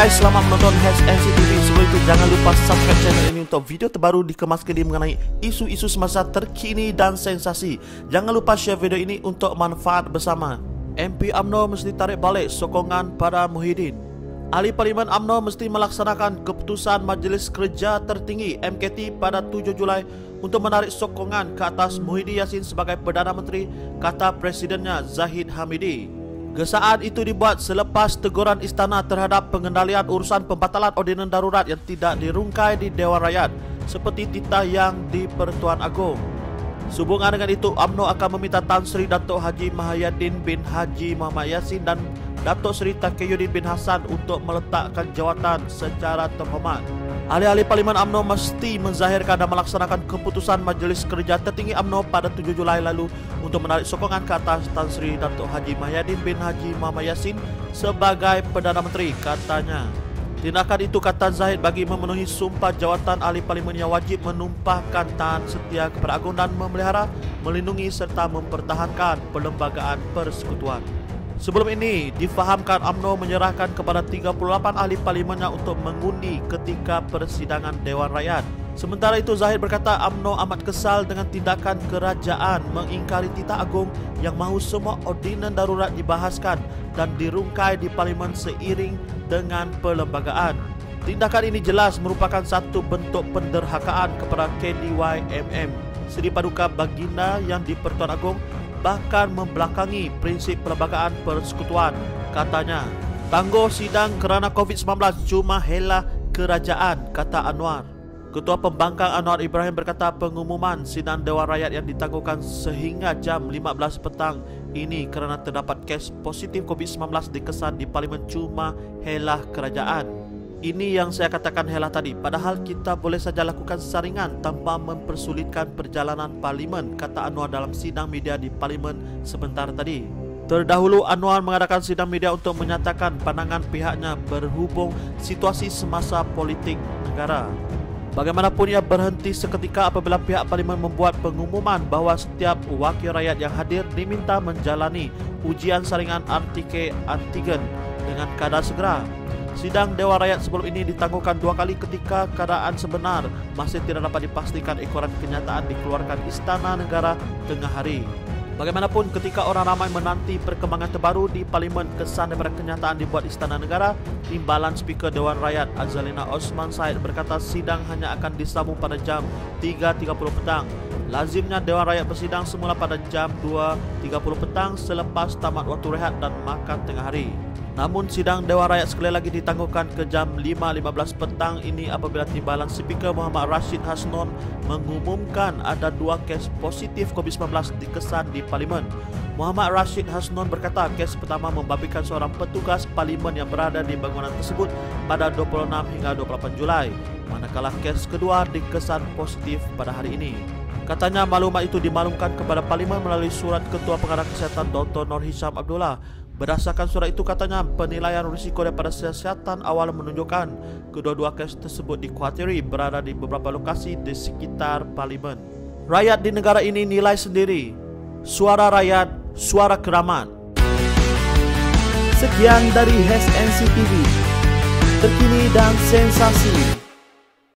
guys, selamat menonton HSNCTV. Sebelum itu jangan lupa subscribe channel ini untuk video terbaru dikemas kini mengenai isu-isu semasa terkini dan sensasi. Jangan lupa share video ini untuk manfaat bersama. MP UMNO mesti tarik balik sokongan pada Muhyiddin. Ahli Parlimen UMNO mesti melaksanakan keputusan Majlis Kerja Tertinggi MKT pada 7 Julai untuk menarik sokongan ke atas Muhyiddin Yassin sebagai Perdana Menteri, kata Presidennya Zahid Hamidi. Gesaan itu dibuat selepas teguran istana terhadap pengendalian urusan pembatalan ordinan darurat yang tidak dirungkai di Dewan Rakyat seperti titah yang di Pertuan Agong. Sehubungan dengan itu, UMNO akan meminta Tan Sri Datuk Haji Mahyadin bin Haji Muhammad Yassin dan Datuk Seri Taqiyuddin bin Hassan untuk meletakkan jawatan secara terhormat. Ahli-ahli Parlimen UMNO mesti menzahirkan dan melaksanakan keputusan Majlis Kerja Tertinggi UMNO pada 7 Julai lalu untuk menarik sokongan ke atas Tan Sri Datuk Haji Mahyadin bin Haji Muhammad Yassin sebagai Perdana Menteri, katanya. Tindakan itu, kata Zahid, bagi memenuhi sumpah jawatan ahli parlimen yang wajib menumpahkan tahan setia kepada Agong dan memelihara, melindungi serta mempertahankan perlembagaan persekutuan. Sebelum ini, difahamkan UMNO menyerahkan kepada 38 ahli parlimennya untuk mengundi ketika persidangan Dewan Rakyat. Sementara itu, Zahid berkata UMNO amat kesal dengan tindakan kerajaan mengingkari titah Agong yang mahu semua ordinan darurat dibahaskan dan dirungkai di parlimen seiring dengan perlembagaan. Tindakan ini jelas merupakan satu bentuk penderhakaan kepada KDYMM, Seri Paduka Baginda yang di Pertuan Agong, bahkan membelakangi prinsip perlembagaan persekutuan, katanya. Tangguh sidang kerana COVID-19 cuma helah kerajaan, kata Anwar. Ketua Pembangkang Anwar Ibrahim berkata pengumuman sidang Dewan Rakyat yang ditangguhkan sehingga jam 15 petang ini kerana terdapat kes positif COVID-19 dikesan di Parlimen cuma helah kerajaan. Ini yang saya katakan helah tadi, padahal kita boleh saja lakukan saringan tanpa mempersulitkan perjalanan Parlimen, kata Anwar dalam sidang media di Parlimen sebentar tadi. Terdahulu, Anwar mengadakan sidang media untuk menyatakan pandangan pihaknya berhubung situasi semasa politik negara. Bagaimanapun, ia berhenti seketika apabila pihak parlimen membuat pengumuman bahawa setiap wakil rakyat yang hadir diminta menjalani ujian saringan RTK antigen dengan kadar segera. Sidang Dewan Rakyat sebelum ini ditangguhkan 2 kali ketika keadaan sebenar masih tidak dapat dipastikan ekoran kenyataan dikeluarkan Istana Negara tengah hari. Bagaimanapun, ketika orang ramai menanti perkembangan terbaru di Parlimen, kesan daripada kenyataan dibuat Istana Negara, Timbalan Speaker Dewan Rakyat Azalina Osman Said berkata sidang hanya akan disambung pada jam 3.30 petang. Lazimnya Dewan Rakyat bersidang semula pada jam 2.30 petang selepas tamat waktu rehat dan makan tengah hari. Namun sidang Dewan Rakyat sekali lagi ditangguhkan ke jam 5.15 petang ini apabila Timbalan Speaker Muhammad Rashid Hasnon mengumumkan ada 2 kes positif COVID-19 dikesan di Parlimen. Muhammad Rashid Hasnon berkata kes pertama membabikan seorang petugas Parlimen yang berada di bangunan tersebut pada 26 hingga 28 Julai, manakala kes kedua dikesan positif pada hari ini. Katanya maklumat itu dimaklumkan kepada Parlimen melalui surat Ketua Pengarah Kesihatan Dr. Nur Hisham Abdullah. Berdasarkan surat itu, katanya penilaian risiko daripada kesihatan awal menunjukkan kedua-dua kes tersebut dikhawatiri berada di beberapa lokasi di sekitar Parlimen. Rakyat di negara ini nilai sendiri. Suara rakyat, suara keramat. Sekian dari HSNCTV, terkini dan sensasi.